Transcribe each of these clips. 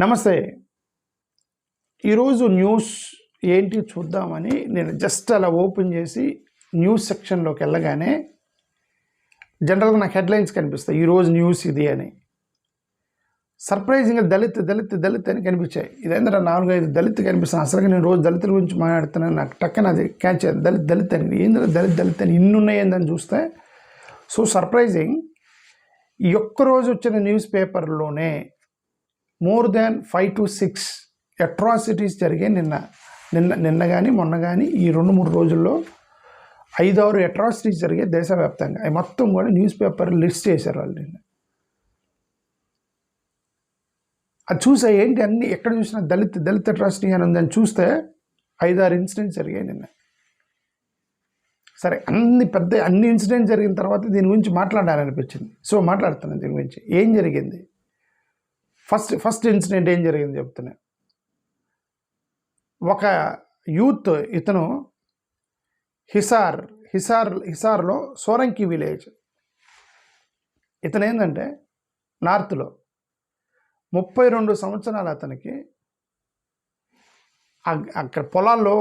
నమస్తే. ఈరోజు న్యూస్ ఏంటి చూద్దామని నేను జస్ట్ అలా ఓపెన్ చేసి న్యూస్ సెక్షన్లోకి వెళ్ళగానే జనరల్గా నాకు హెడ్లైన్స్ కనిపిస్తాయి, ఈరోజు న్యూస్ ఇది అని. సర్ప్రైజింగ్గా దళిత్ అని కనిపించాయి. ఇదేంటంటే 4-5 దళిత్ కనిపిస్తాను. అసలుగా నేను రోజు దళితుల గురించి మాట్లాడుతున్నాను, నాకు టక్కన అది క్యాచ్ అయ్యింది. దళిత్ అని ఏంటంటే దళిత్ అని ఇన్ని ఉన్నాయేందని చూస్తే సో సర్ప్రైజింగ్. ఈ ఒక్కరోజు వచ్చిన న్యూస్ పేపర్లోనే మోర్ దాన్ 5 to 6 అట్రాసిటీస్ జరిగాయి. నిన్న కానీ మొన్న కానీ ఈ 2-3 రోజుల్లో 5-6 అట్రాసిటీస్ జరిగాయి దేశవ్యాప్తంగా. అవి మొత్తం కూడా న్యూస్ పేపర్ లిస్ట్ చేశారు వాళ్ళు. నిన్న అది చూసా, ఏంటి అన్ని ఎక్కడ చూసినా దళిత్ అట్రాసిటీ అని ఉందని చూస్తే 5-6 ఇన్సిడెంట్స్ జరిగాయి నిన్న. సరే, అన్ని ఇన్సిడెంట్స్ జరిగిన తర్వాత దీని గురించి మాట్లాడాలనిపించింది. సో మాట్లాడుతున్నాను దీని గురించి. ఏం జరిగింది? ఫస్ట్ ఇన్సిడెంట్ ఏం జరిగింది చెప్తున్నా. ఒక యూత్, ఇతను హిసార్లో సోరంకి విలేజ్, ఇతను ఏంటంటే నార్త్లో 32 సంవత్సరాలు అతనికి అక్కడ పొలాల్లో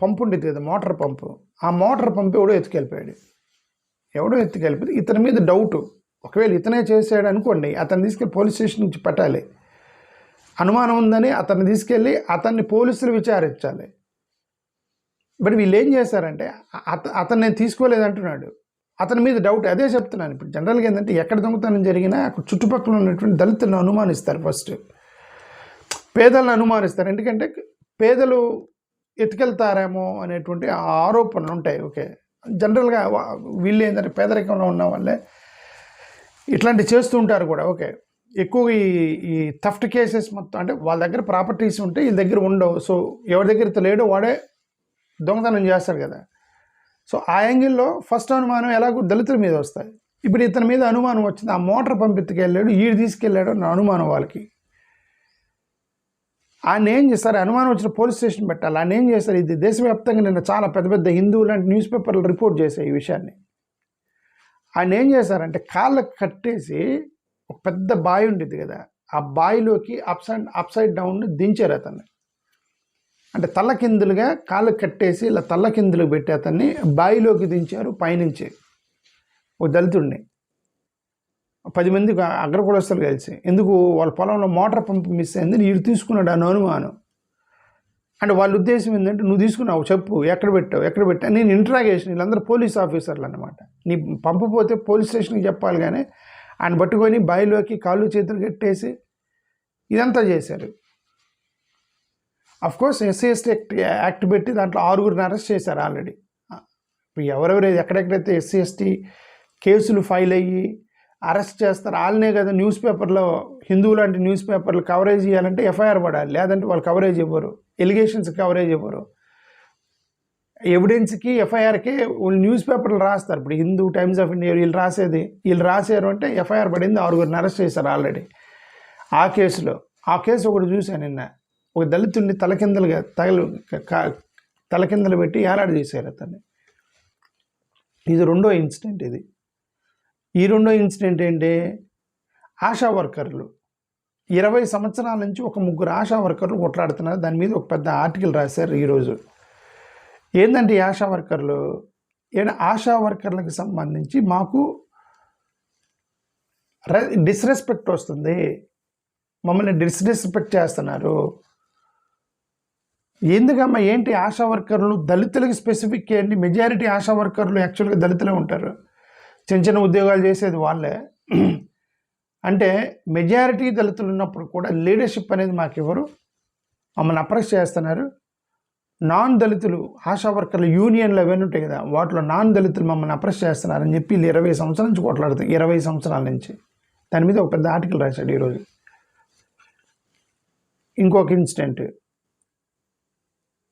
పంపు ఉండేది కదా, మోటార్ పంపు. ఆ మోటార్ పంపు ఎవడో ఎత్తుకెళ్ళిపోతే ఇతని మీద డౌటు. ఒకవేళ ఇతనే చేసాడు అనుకోండి, అతన్ని తీసుకెళ్ళి పోలీస్ స్టేషన్ నుంచి పెట్టాలి. అనుమానం ఉందని అతన్ని తీసుకెళ్ళి అతన్ని పోలీసులు విచారించాలి. బట్ వీళ్ళు ఏం చేశారంటే అతను నేను తీసుకోలేదంటున్నాడు. అతని మీద డౌట్. అదే చెప్తున్నాను. ఇప్పుడు జనరల్గా ఏంటంటే ఎక్కడ దొంగతనం జరిగినా అక్కడ చుట్టుపక్కల ఉన్నటువంటి దళితులను అనుమానిస్తారు. ఫస్ట్ పేదలను అనుమానిస్తారు. ఎందుకంటే పేదలు ఎత్తుకెళ్తారేమో అనేటువంటి ఆరోపణలు ఉంటాయి. ఓకే, జనరల్గా వీళ్ళు ఏంటంటే పేదరికంలో ఉన్న వాళ్ళే ఇట్లాంటివి చేస్తూ ఉంటారు కూడా. ఓకే, ఎక్కువ ఈ థఫ్ట్ కేసెస్ మొత్తం అంటే వాళ్ళ దగ్గర ప్రాపర్టీస్ ఉంటే వీళ్ళ దగ్గర ఉండవు. సో ఎవరి దగ్గర లేడో వాడే దొంగతనం చేస్తాడు కదా. సో ఆ యాంగిల్లో ఫస్ట్ అనుమానం ఎలాగో దళితుల మీద వస్తాయి. ఇప్పుడు ఇతని మీద అనుమానం వచ్చింది. ఆ మోటార్ పంపించుకెళ్ళాడు, ఈడు తీసుకెళ్ళాడు నా అనుమానం వాళ్ళకి. ఆయన ఏం చేస్తారు? అనుమానం వచ్చిన పోలీస్ స్టేషన్ పెట్టాలి. ఆయన ఏం చేస్తారు? ఇది దేశవ్యాప్తంగా నిన్న చాలా పెద్ద హిందువు లాంటి న్యూస్ పేపర్లు రిపోర్ట్ చేశాయి ఈ విషయాన్ని. ఆయన ఏం చేశారంటే కాళ్ళకు కట్టేసి ఒక పెద్ద బావి ఉండేది కదా, ఆ బావిలోకి అప్సైడ్ డౌన్ దించారు అతన్ని. అంటే తల్లకిందులుగా కాళ్ళకు కట్టేసి ఇలా తల్లకిందులు పెట్టి అతన్ని బావిలోకి దించారు పైనుంచి. ఒక దళితుడిని 10 మంది అగ్రకులస్తులు కలిసి, ఎందుకు వాళ్ళ పొలంలో మోటార్ పంపు మిస్ అయింది, నీరు తీసుకున్నాడు అని అనుమానం. అంటే వాళ్ళ ఉద్దేశం ఏంటంటే నువ్వు తీసుకున్నావు, చెప్పు ఎక్కడ పెట్టావు. నేను ఇంట్రాగేషన్, వీళ్ళందరూ పోలీస్ ఆఫీసర్లు అనమాట. నీ పంపపోతే పోలీస్ స్టేషన్కి చెప్పాలి. కానీ ఆయన పట్టుకొని బావిలోకి కాళ్ళు చేతులు కట్టేసి ఇదంతా చేశారు. అఫ్కోర్స్ SC/ST యాక్ట్ పెట్టి దాంట్లో 6గురిని అరెస్ట్ చేశారు ఆల్రెడీ. ఎవరెవరైతే ఎక్కడెక్కడైతే SC/ST కేసులు ఫైల్ అయ్యి అరెస్ట్ చేస్తారు వాళ్ళనే కదా న్యూస్ పేపర్లో, హిందువు లాంటి న్యూస్ పేపర్లు కవరేజ్ చేయాలంటే FIR పడాలి. లేదంటే వాళ్ళు కవరేజ్ ఇవ్వరు, ఎలిగేషన్స్ కవరేజ్ ఇవ్వరు. ఎవిడెన్స్కి FIRకి వాళ్ళు న్యూస్ పేపర్లు రాస్తారు. ఇప్పుడు హిందూ, టైమ్స్ ఆఫ్ ఇండియా వీళ్ళు రాశారు అంటే FIR పడింది. 6గురిని అరెస్ట్ చేశారు ఆల్రెడీ ఆ కేసులో. ఆ కేసు ఒకటి చూశాను నిన్న. ఒక దళితుడిని తలకిందలు పెట్టి ఏలాడి చేశారు అతన్ని. ఇది రెండో ఇన్సిడెంట్. ఈ రెండో ఇన్సిడెంట్ ఏంటి? ఆశా వర్కర్లు 20 సంవత్సరాల నుంచి ఒక 3 ఆశా వర్కర్లు కొట్లాడుతున్నారు. దాని మీద ఒక పెద్ద ఆర్టికల్ రాశారు ఈరోజు. ఏంటంటే ఈ ఆశా వర్కర్లు ఆశా వర్కర్లకు సంబంధించి మాకు డిస్రెస్పెక్ట్ వస్తుంది, మమ్మల్ని డిస్రెస్పెక్ట్ చేస్తున్నారు. ఎందుకమ్మా ఏంటి? ఆశా వర్కర్లు దళితులకి స్పెసిఫిక్ ఏంటి? మెజారిటీ ఆశా వర్కర్లు యాక్చువల్గా దళితులే ఉంటారు. చిన్న ఉద్యోగాలు చేసేది వాళ్ళే. అంటే మెజారిటీ దళితులు ఉన్నప్పుడు కూడా లీడర్షిప్ అనేది మాకు ఇవ్వరు, మమ్మల్ని అప్రెస్ చేస్తున్నారు. నాన్ దళితులు ఆశా వర్కర్లు యూనియన్లు అవన్నీ ఉంటాయి కదా, వాటిలో నాన్ దళితులు మమ్మల్ని అప్రెస్ చేస్తున్నారని చెప్పి 20 సంవత్సరాల నుంచి కొట్లాడుతారు. 20 సంవత్సరాల నుంచి. దాని మీద ఒక పెద్ద ఆర్టికల్ రాశాడు ఈరోజు. ఇంకొక ఇన్సిడెంట్,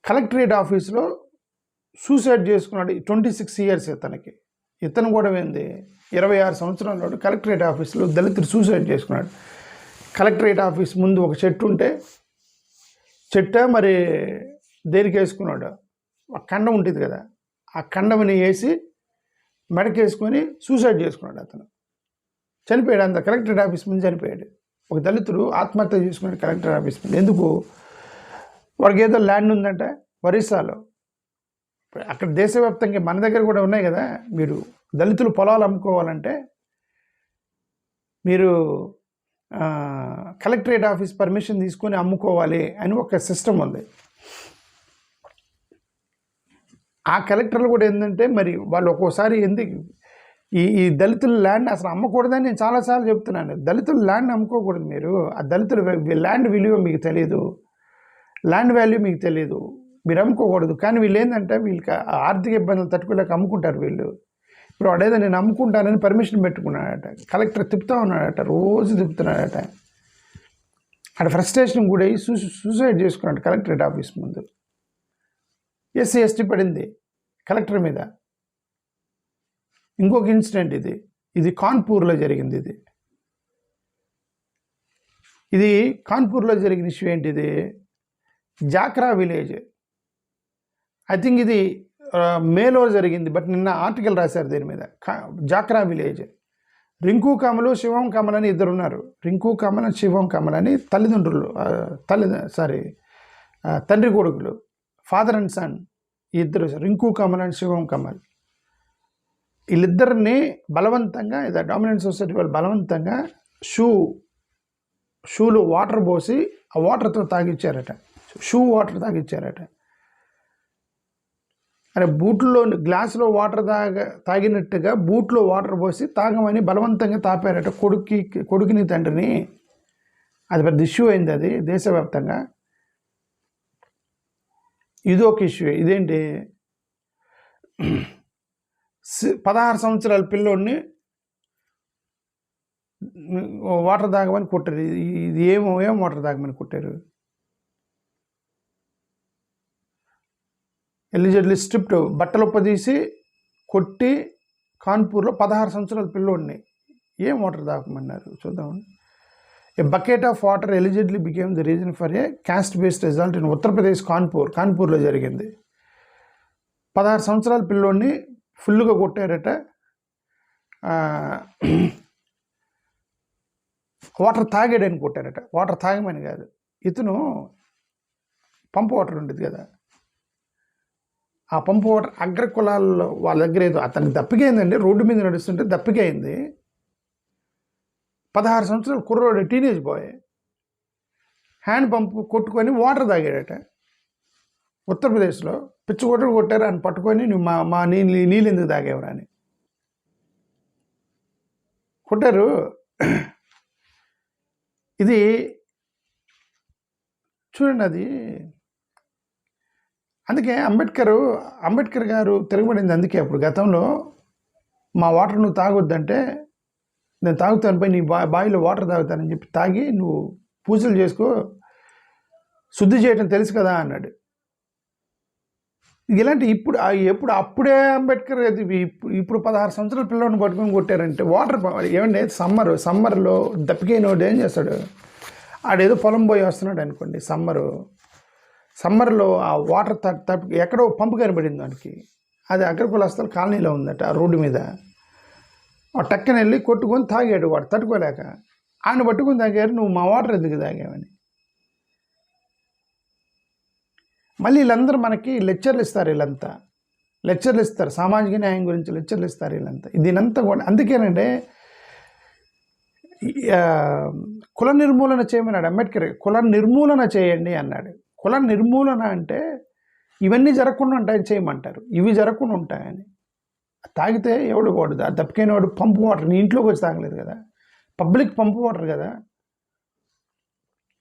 కలెక్టరేట్ ఆఫీస్లో సూసైడ్ చేసుకున్నాడు. 26 ఇయర్స్ ఇతను కూడా ఏంది 26 సంవత్సరాలు కలెక్టరేట్ ఆఫీస్లో దళితుడు సూసైడ్ చేసుకున్నాడు. కలెక్టరేట్ ఆఫీస్ ముందు ఒక చెట్టు ఉంటే మరి దేనికి వేసుకున్నాడు, ఆ కండం ఉంటుంది కదా, ఆ కండమని వేసి మెడకేసుకొని సూసైడ్ చేసుకున్నాడు. అతను చనిపోయాడు. అంత కలెక్టరేట్ ఆఫీస్ ముందు చనిపోయాడు. ఒక దళితుడు ఆత్మహత్య చేసుకున్నాడు కలెక్టర్ ఆఫీస్ మీద. ఎందుకు? వాడికి ఏదో ల్యాండ్ ఉందంటే ఒరిస్సాలో. అక్కడ దేశవ్యాప్తంగా మన దగ్గర కూడా ఉన్నాయి కదా. మీరు దళితులు పొలాలు అమ్ముకోవాలంటే మీరు కలెక్టరేట్ ఆఫీస్ పర్మిషన్ తీసుకొని అమ్ముకోవాలి అని ఒక సిస్టమ్ ఉంది. ఆ కలెక్టర్లు కూడా ఏంటంటే మరి వాళ్ళు ఒక్కోసారి ఎందుకు ఈ దళితుల ల్యాండ్ అసలు అమ్మకూడదని నేను చాలాసార్లు చెప్తున్నాను. దళితుల ల్యాండ్ అమ్ముకోకూడదు. మీరు ఆ దళితుల ల్యాండ్ విలువ మీకు తెలియదు, ల్యాండ్ వాల్యూ మీకు తెలియదు, మీరు అమ్ముకోకూడదు. కానీ వీళ్ళు ఏంటంటే వీళ్ళకి ఆర్థిక ఇబ్బందులు తట్టుకోలేక అమ్ముకుంటారు వీళ్ళు. ఇప్పుడు వాడేదో నేను అమ్ముకుంటానని పర్మిషన్ పెట్టుకున్నాడట, కలెక్టర్ తిప్పుతూ ఉన్నాడట, రోజు తిప్పుతున్నాడట. అక్కడ ఫ్రస్ట్రేషన్ కూడా సూసైడ్ చేసుకున్నాడు కలెక్టరేట్ ఆఫీస్ ముందు. ఎస్సీ ఎస్టీ పడింది కలెక్టర్ మీద. ఇంకొక ఇన్సిడెంట్ ఇది కాన్పూర్లో జరిగింది. ఇది కాన్పూర్లో జరిగిన ఇష్యూ ఏంటిది? జాక్రా విలేజ్. ఐ థింక్ ఇది మేలో జరిగింది, బట్ నిన్న ఆర్టికల్ రాశారు దీని మీద. జాక్రా విలేజ్. రింకు కమలు, శివం కమల్ అని ఇద్దరు ఉన్నారు. రింకు కమల్ అని శివం కమల్ అని తల్లిదండ్రులు, తండ్రి కొడుకులు, ఫాదర్ అండ్ సన్. ఇద్దరు రింకు కమల్ అండ్ శివం కమల్. వీళ్ళిద్దరిని బలవంతంగా డామినెంట్ సొసైటీ వాళ్ళు బలవంతంగా షూలో వాటర్ పోసి ఆ వాటర్తో తాగిచ్చారట. Shoe water తాగిచ్చారట. అరే బూట్లో గ్లాసులో వాటర్ తాగినట్టుగా బూట్లో వాటర్ పోసి తాగమని బలవంతంగా తాపారట కొడుకుని తండ్రిని. అది పెద్ద ఇష్యూ అయింది, అది దేశవ్యాప్తంగా. ఇది ఒక ఇష్యూ. ఇదేంటి? 16 సంవత్సరాల పిల్లోడిని వాటర్ తాగమని కొట్టారు. ఇది ఏం వాటర్ తాగమని కొట్టారు? ఎలిజిబిలిటీ స్ట్రిప్ట్ బట్టలు ఉప్పదీసి కొట్టి కాన్పూర్లో 16 సంవత్సరాల పిల్లోడిని ఏం వాటర్ తాగమన్నారు చూద్దామండి. ఏ bucket of water eligibility became the reason for a caste based result in Uttar Pradesh కాన్పూర్లో జరిగింది. 16 సంవత్సరాల పిల్లోడిని ఫుల్గా కొట్టారట. వాటర్ తాగాడని కొట్టారట. వాటర్ తాగమని కాదు. ఇతను పంపు వాటర్ ఉండేది కదా, ఆ పంపు వాటర్ అగ్రకులాల్లో వాళ్ళ దగ్గర ఏదో అతనికి దప్పికైందండి. రోడ్డు మీద నడుస్తుంటే దప్పికైంది. 16 సంవత్సరాలు కుర్రోడు, టీనేజ్ బాయ్, హ్యాండ్ పంపు కొట్టుకొని వాటర్ తాగాడట. ఉత్తరప్రదేశ్లో పిచ్చి కొట్టారు అని పట్టుకొని నువ్వు మా నీళ్ళు ఎందుకు తాగేవరా అని కొట్టారు. ఇది చూడండి. అది అందుకే అంబేద్కర్ గారు తిరగబడింది. అందుకే అప్పుడు గతంలో మా వాటర్ నువ్వు తాగొద్దంటే నేను తాగుతాను, పోయి నీ బావిలో వాటర్ తాగుతానని చెప్పి తాగి నువ్వు పూజలు చేసుకో, శుద్ధి చేయటం తెలుసు కదా అన్నాడు. ఇలాంటి ఎప్పుడు అప్పుడే అంబేద్కర్ ఇప్పుడు 16 సంవత్సరాల పిల్లల్ని పట్టుకొని కొట్టారంటే వాటర్ ఏమంటే సమ్మర్లో దప్పికైనోడు ఏం చేస్తాడు? ఆడేదో పొలం పోయి వస్తున్నాడు అనుకోండి, సమ్మర్లో ఆ వాటర్ ఎక్కడో పంపు కనబడింది వాడికి. అది అగ్రకులస్తుల కాలనీలో ఉందట, ఆ రోడ్డు మీద. ఆ టక్కన వెళ్ళి కొట్టుకొని తాగాడు వాడు తట్టుకోలేక. ఆయన పట్టుకొని తాగారు, నువ్వు మా వాటర్ ఎందుకు తాగావని. మళ్ళీ వీళ్ళందరూ మనకి లెక్చర్లు ఇస్తారు, సామాజిక న్యాయం గురించి లెక్చర్లు ఇస్తారు వీళ్ళంతా. దీనంతా కూడా అందుకేనంటే కుల నిర్మూలన చేయమన్నాడు అంబేద్కర్. కుల నిర్మూలన చేయండి అన్నాడు. కుల నిర్మూలన అంటే ఇవన్నీ జరగకుండా ఉంటాయని చేయమంటారు, ఇవి జరగకుండా ఉంటాయని. తాగితే ఎవడు వాడు దప్పికైన వాడు పంపు వాటర్ నీ ఇంట్లోకి వచ్చి తాగలేదు కదా, పబ్లిక్ పంపు వాటర్ కదా,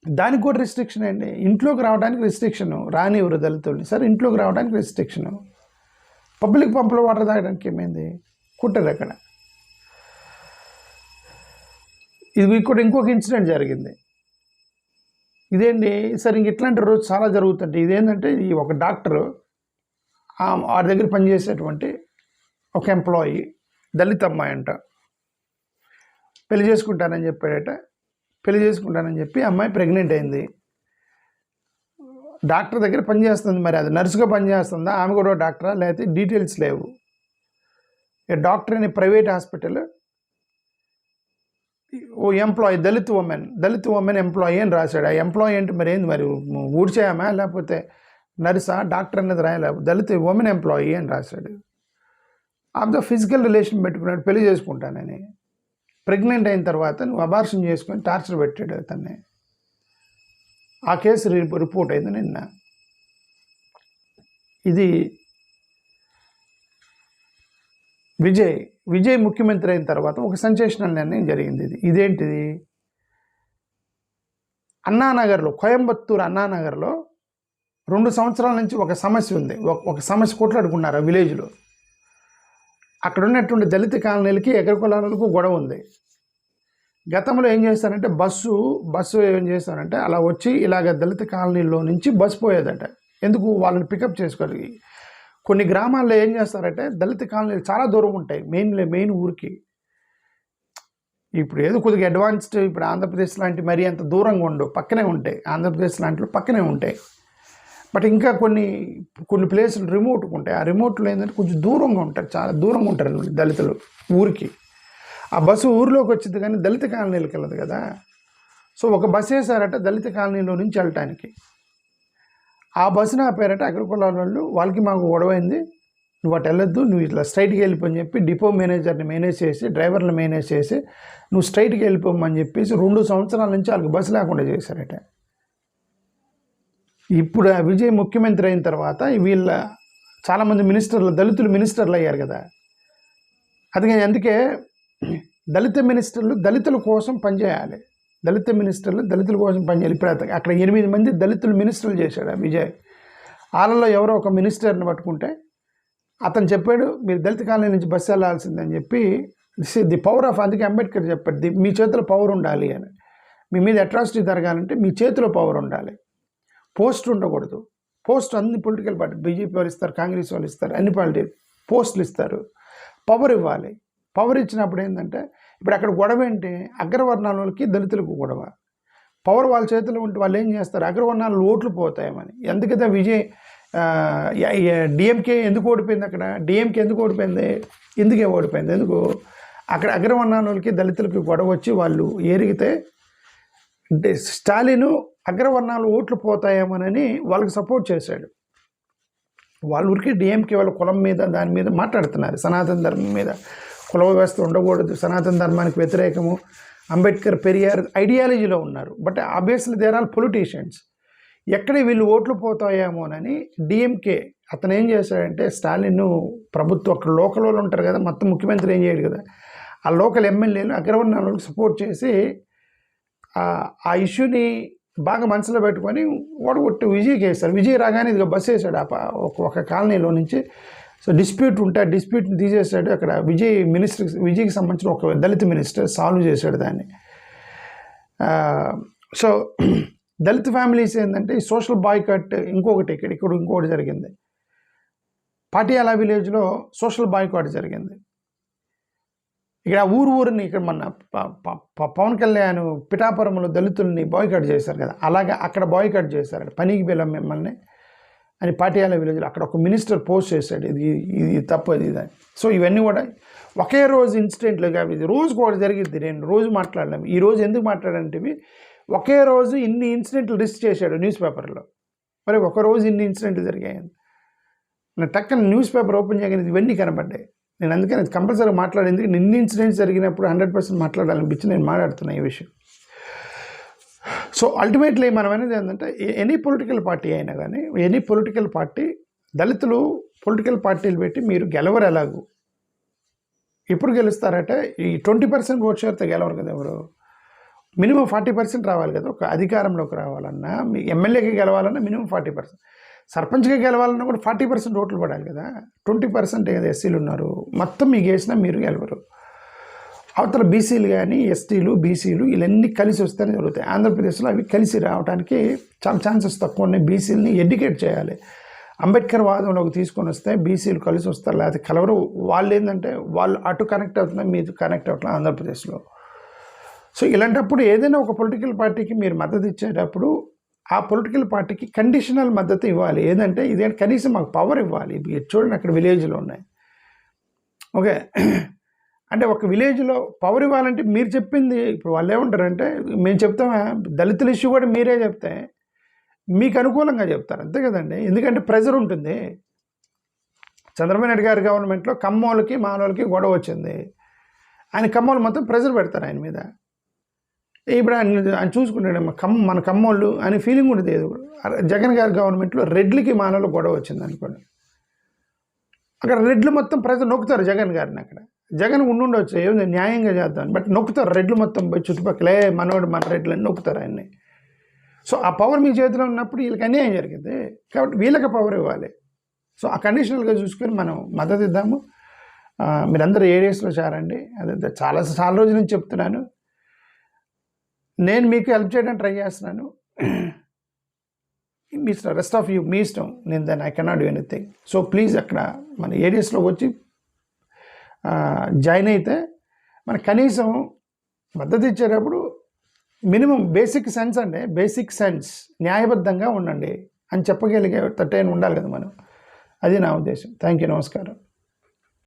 దానికి కూడా రిస్ట్రిక్షన్ అండి. ఇంట్లోకి రావడానికి రిస్ట్రిక్షను, రానివ్వరు దళితుల్ని. సరే ఇంట్లోకి రావడానికి రిస్ట్రిక్షను, పబ్లిక్ పంపులో వాటర్ తాగడానికి ఏమైంది? కుట్టారు అక్కడ. ఇది కూడా ఇంకొక ఇన్సిడెంట్ జరిగింది. ఇదేంటి సరే ఇంక ఇట్లాంటి రోజు చాలా జరుగుతుంటే ఇదేంటంటే ఈ ఒక డాక్టరు వాడి దగ్గర పనిచేసేటువంటి ఒక ఎంప్లాయీ దళిత అమ్మాయి అంట, పెళ్లి చేసుకుంటానని చెప్పాడట. పెళ్లి చేసుకుంటానని చెప్పి అమ్మాయి ప్రెగ్నెంట్ అయింది. డాక్టర్ దగ్గర పనిచేస్తుంది. మరి అది నర్సుగా పనిచేస్తుందా, ఆమె కూడా డాక్టరా, లేకపోతే డీటెయిల్స్ లేవు. డాక్టర్ ఇన్ ప్రైవేట్ హాస్పిటల్ ఓ ఎంప్లాయీ దళిత్ ఉమెన్ ఎంప్లాయీ అని రాశాడు. ఆ ఎంప్లాయీ అంటే మరి ఏంది, మరి ఊడ్చేయమా లేకపోతే నర్సా డాక్టర్ అనేది రాయలే, దళిత్ ఉమెన్ ఎంప్లాయీ అని రాశాడు. ఆమెతో ఫిజికల్ రిలేషన్ పెట్టుకున్నాడు, పెళ్లి చేసుకుంటానని. ప్రెగ్నెంట్ అయిన తర్వాత నువ్వు అబార్షన్ చేసుకొని టార్చర్ పెట్టాడు అతన్ని. ఆ కేసు రిపోర్ట్ అయింది నిన్న. ఇది విజయ్ ముఖ్యమంత్రి అయిన తర్వాత ఒక సెన్సేషనల్ నిర్ణయం జరిగింది. ఇదేంటిది, అన్నానగర్లో, కోయంబత్తూరు అన్నానగర్లో 2 సంవత్సరాల నుంచి ఒక సమస్య ఉంది. ఒక సమస్య కొట్లాడుకున్నారు ఆ విలేజ్లో. అక్కడ ఉన్నటువంటి దళిత కాలనీలకి ఎగరకులాలకు గొడవ ఉంది. గతంలో ఏం చేస్తారంటే బస్సు ఏం చేస్తారంటే అలా వచ్చి ఇలాగ దళిత కాలనీలో నుంచి బస్సు పోయేదట. ఎందుకు, వాళ్ళని పికప్ చేసుకోవాలి. కొన్ని గ్రామాల్లో ఏం చేస్తారంటే దళిత కాలనీలు చాలా దూరం ఉంటాయి మెయిన్ ఊరికి. ఇప్పుడు ఏదో కొద్దిగా అడ్వాన్స్డ్, ఇప్పుడు ఆంధ్రప్రదేశ్ లాంటి మరీ అంత దూరంగా ఉండవు, పక్కనే ఉంటాయి. ఆంధ్రప్రదేశ్ లాంటిలో పక్కనే ఉంటాయి. బట్ ఇంకా కొన్ని ప్లేసులు రిమోట్గా ఉంటాయి. ఆ రిమోట్లో ఏంటంటే కొంచెం దూరంగా ఉంటారు, చాలా దూరంగా ఉంటారు దళితులు ఊరికి. ఆ బస్సు ఊరిలోకి వచ్చింది కానీ దళిత కాలనీలకు వెళ్ళదు కదా. సో ఒక బస్సు వేసారట దళిత కాలనీలో నుంచి వెళ్ళటానికి. ఆ బస్సును ఆపారట అగ్రకులాల వాళ్ళు. వాళ్ళకి మాకు గొడవైంది, నువ్వు అటు వెళ్ళొద్దు, నువ్వు ఇట్లా స్ట్రైట్కి వెళ్ళిపోని చెప్పి డిపో మేనేజర్ని మేనేజ్ చేసి, డ్రైవర్ని మేనేజ్ చేసి నువ్వు స్ట్రైట్కి వెళ్ళిపోమని చెప్పేసి 2 సంవత్సరాల నుంచి వాళ్ళకి బస్సు లేకుండా చేశారట. ఇప్పుడు విజయ్ ముఖ్యమంత్రి అయిన తర్వాత వీళ్ళ చాలామంది మినిస్టర్లు దళితులు మినిస్టర్లు అయ్యారు కదా. అందుకే దళిత మినిస్టర్లు దళితుల కోసం పనిచేయాలి. దళిత మినిస్టర్లు దళితుల కోసం పనిచేయాలి. ఇప్పుడు అక్కడ 8 మంది దళితులు మినిస్టర్లు చేశాడు విజయ్. వాళ్ళలో ఎవరో ఒక మినిస్టర్ని పట్టుకుంటే అతను చెప్పాడు, మీరు దళిత కాలనీ నుంచి బస్సు వెళ్ళాల్సిందని చెప్పి. ది పవర్ ఆఫ్, అందుకే అంబేద్కర్ చెప్పాడు, మీ చేతిలో పవర్ ఉండాలి అని. మీ మీద అట్రాసిటీ జరగాలంటే మీ చేతిలో పవర్ ఉండాలి, పోస్ట్ ఉండకూడదు. పోస్ట్ అన్ని పొలిటికల్ పార్టీ, బీజేపీ వాళ్ళు ఇస్తారు, కాంగ్రెస్ వాళ్ళు ఇస్తారు, అన్ని పార్టీ పోస్టులు ఇస్తారు. పవర్ ఇవ్వాలి. పవర్ ఇచ్చినప్పుడు ఏంటంటే ఇప్పుడు అక్కడ గొడవ ఏంటి, అగ్రవర్ణాల వాళ్ళకి దళితులకు గొడవ. పవర్ వాళ్ళ చేతిలో ఉంటే వాళ్ళు ఏం చేస్తారు, అగ్రవర్ణాలు ఓట్లు పోతాయమని. ఎందుకంటే విజయ్ డిఎంకే ఎందుకు ఓడిపోయింది, అక్కడ డిఎంకే ఎందుకు ఓడిపోయింది, ఎందుకే ఓడిపోయింది, ఎందుకు అక్కడ అగ్రవర్ణాల వాళ్ళకి దళితులకి గొడవ వచ్చి వాళ్ళు ఎరిగితే స్టాలిన్ అగ్రవర్ణాలు ఓట్లు పోతాయేమోనని వాళ్ళకి సపోర్ట్ చేశాడు. వాళ్ళ ఊరికి డిఎంకే వాళ్ళ కులం మీద దాని మీద మాట్లాడుతున్నారు, సనాతన ధర్మం మీద. కుల వ్యవస్థ ఉండకూడదు, సనాతన ధర్మానికి వ్యతిరేకము, అంబేద్కర్ పెరియార్ ఐడియాలజీలో ఉన్నారు. But obviously there are politicians. ఎక్కడ వీళ్ళు ఓట్లు పోతాయేమోనని డిఎంకే అతను ఏం చేశాడంటే, స్టాలిన్ ప్రభుత్వం అక్కడ లోకల్ వాళ్ళు ఉంటారు కదా, మొత్తం ముఖ్యమంత్రి ఏం చేయడు కదా, ఆ లోకల్ ఎమ్మెల్యేలు అగ్రవర్ణాలకు సపోర్ట్ చేసి ఆ ఇష్యూని బాగా మనసులో పెట్టుకొని ఓడగొట్టి విజయ్కి వేస్తారు. విజయ్ రాగానే ఇదిగా బస్సు వేసాడు ఒక కాలనీలో నుంచి. సో డిస్ప్యూట్ ఉంటే ఆ డిస్ప్యూట్ని తీసేసాడు. అక్కడ విజయ్కి సంబంధించిన ఒక దళిత మినిస్టర్ సాల్వ్ చేశాడు దాన్ని. సో దళిత ఫ్యామిలీస్ ఏంటంటే ఈ సోషల్ బాయ్కాట్ ఇంకొకటి ఇక్కడ ఇంకొకటి జరిగింది. పాటియాలా విలేజ్లో సోషల్ బాయ్కాట్ జరిగింది. ఇక్కడ ఊరిని ఇక్కడ మన పవన్ కళ్యాణ్ పిఠాపురంలో దళితుల్ని బాయ్కాట్ చేశారు కదా, అలాగే అక్కడ బాయ్కాట్ చేశారు. పనికి వెళ్ళాం మిమ్మల్ని అని పాటియాలా విలేజ్లో అక్కడ ఒక మినిస్టర్ పోస్ట్ చేశాడు, ఇది తప్పు అది ఇది. సో ఇవన్నీ కూడా ఒకే రోజు ఇన్సిడెంట్లుగా, ఇది రోజుకు ఒకటి జరిగింది. నేను రోజు మాట్లాడలేము. ఈ రోజు ఎందుకు మాట్లాడంటే ఒకే రోజు ఇన్ని ఇన్సిడెంట్లు లిస్ట్ చేశాడు న్యూస్ పేపర్లో. మరి ఒకరోజు ఇన్ని ఇన్సిడెంట్లు జరిగాయి. నేను టక్కన న్యూస్ పేపర్ ఓపెన్ చేయగానే ఇవన్నీ కనబడ్డాయి. నేను అందుకని కంపల్సరీ మాట్లాడేందుకు ఇన్ని ఇన్సిడెంట్స్ జరిగినప్పుడు 100% మాట్లాడాలనిపించి నేను మాట్లాడుతున్నా ఈ విషయం. సో అల్టిమేట్లీ మనం అనేది ఏంటంటే ఎనీ పొలిటికల్ పార్టీ అయినా కానీ, ఎనీ పొలిటికల్ పార్టీ, దళితులు పొలిటికల్ పార్టీలు పెట్టి మీరు గెలవరు. ఎలాగూ ఎప్పుడు గెలుస్తారంటే ఈ 20% ఓట్ షేర్తో గెలవరు కదా ఎవరు. మినిమం 40% రావాలి కదా. ఒక అధికారంలోకి రావాలన్నా, మీ ఎమ్మెల్యేకి గెలవాలన్నా మినిమం 40%, సర్పంచ్గా గెలవాలన్నా కూడా 40% ఓట్లు పడాలి కదా. 20% ఏదో ఎస్సీలు ఉన్నారు, మొత్తం మీకు వేసినా మీరు గెలవరు. అవతల బీసీలు కానీ ఎస్టీలు బీసీలు ఇవన్నీ కలిసి వస్తేనే జరుగుతాయి. ఆంధ్రప్రదేశ్లో అవి కలిసి రావడానికి చాలా ఛాన్సెస్ తక్కువ ఉన్నాయి. బీసీలని ఎడ్యుకేట్ చేయాలి. అంబేద్కర్ వాదంలోకి తీసుకొని వస్తే బీసీలు కలిసి వస్తారు, లేకపోతే కలవరు. వాళ్ళు ఏంటంటే వాళ్ళు అటు కనెక్ట్ అవుతున్నారు, మీరు కనెక్ట్ అవుతున్నారు ఆంధ్రప్రదేశ్లో. సో ఇలాంటప్పుడు ఏదైనా ఒక పొలిటికల్ పార్టీకి మీరు మద్దతు ఇచ్చేటప్పుడు ఆ పొలిటికల్ పార్టీకి కండిషనల్ మద్దతు ఇవ్వాలి. ఏదంటే ఇదేంటి, కనీసం మాకు పవర్ ఇవ్వాలి. చూడండి అక్కడ విలేజ్లో ఉన్నాయి. ఓకే, అంటే ఒక విలేజ్లో పవర్ ఇవ్వాలంటే మీరు చెప్పింది ఇప్పుడు వాళ్ళు ఏమంటారంటే మేము చెప్తామా దళితుల ఇష్యూ కూడా మీరే చెప్తే మీకు అనుకూలంగా చెప్తారు అంతే కదండి. ఎందుకంటే ప్రెజర్ ఉంటుంది. చంద్రబాబు నాయుడు గారి గవర్నమెంట్లో కమ్మోళ్ళకి మానవులకి గొడవ వచ్చింది. ఆయన కమ్మోళ్ళు మొత్తం ప్రెజర్ పెడతారు ఆయన మీద. ఇప్పుడు ఆయన చూసుకుంటాడు మన కమ్మోళ్ళు అనే ఫీలింగ్ ఉండదు. జగన్ గారి గవర్నమెంట్లో రెడ్లకి మానవులు గొడవ వచ్చింది అనుకోండి, అక్కడ రెడ్లు మొత్తం ప్రజలు నొక్కుతారు జగన్ గారిని. అక్కడ జగన్ ఉండొచ్చు ఏమి న్యాయంగా చేద్దాం, బట్ నొక్కుతారు రెడ్లు మొత్తం పోయి చుట్టుపక్కలే మనోడు మన రెడ్లు అని నొక్కుతారు ఆయన్ని. సో ఆ పవర్ మీ చేతిలో ఉన్నప్పుడు వీళ్ళకి అన్యాయం జరిగింది కాబట్టి వీళ్ళకి పవర్ ఇవ్వాలి. సో ఆ కండిషనల్గా చూసుకొని మనం మద్దతు ఇద్దాము. మీరందరూ ఏరియాస్లో చేరండి. అదే చాలా రోజుల నుంచి చెప్తున్నాను. నేను మీకు హెల్ప్ చేయడానికి ట్రై చేస్తున్నాను. మీ ఇష్టం, రెస్ట్ ఆఫ్ యూ మీ ఇష్టం. నేను దాన్ని I cannot do anything. So please అక్కడ మన ఏరియాస్లోకి వచ్చి జాయిన్ అయితే మన కనీసం మద్దతు ఇచ్చేటప్పుడు మినిమం బేసిక్ సెన్స్ అండి, బేసిక్ సెన్స్ న్యాయబద్ధంగా ఉండండి అని చెప్పగలిగే తట్టైన ఉండాలి కదా మనం. అది నా ఉద్దేశం. థ్యాంక్ యూ, నమస్కారం.